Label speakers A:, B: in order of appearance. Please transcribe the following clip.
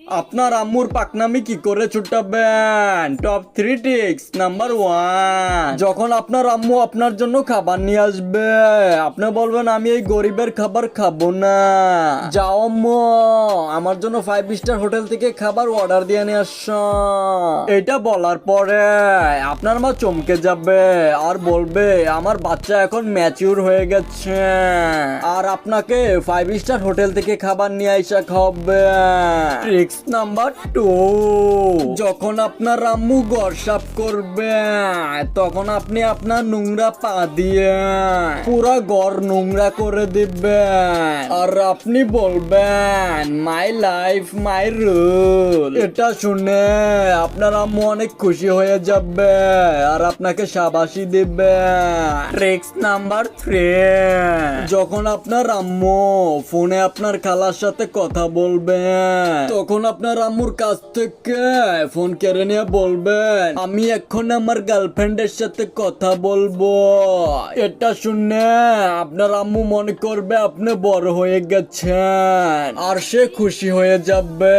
A: আপনার আম্মুর পাকনামি কি করে ছুটাবেন? Top 3 tricks. নাম্বার 1, যখন আপনার আম্মু আপনার জন্য খাবার নিয়ে আসবে, আপনি বলবেন আমি এই গরিবের খাবার খাবো না, যাও আম্মু আমার জন্য 5 স্টার হোটেল থেকে খাবার অর্ডার দিয়ে নিয়ে আস। এটা বলার পরে আপনার মা চমকে যাবে আর বলবে আমার বাচ্চা এখন ম্যাচিউর হয়ে গেছে আর আপনাকে 5 স্টার হোটেল থেকে খাবার নিয়ে আইসা খাওয়াবে। ট্রিক্স নাম্বার 2, যখন আপনার আম্মু ঘর সাফ করবে, তখন আপনি আপনার নোংরা পা দিয়ে পুরা ঘর নোংরা করে দিবেন আর আপনি বলবেন মাই লাইফ মাই রুল। এটা শুনে আপনার আম্মু অনেক খুশি হয়ে যাবে আর আপনাকে শাবাশি দিবে। ট্রিক্স নাম্বার 3, যখন আপনার আম্মু ফোনে আপনার খালার সাথে কথা বলবে, তখন আপনার আম্মুর কাছ থেকে ফোন কেড়ে নিয়ে বলবেন আমি এখন আমার গার্লফ্রেন্ডের সাথে কথা বলবো। এটা শুনে আপনার আম্মু মনে করবে আপনি বড় হয়ে গেছেন আর সে খুশি হয়ে যাবে।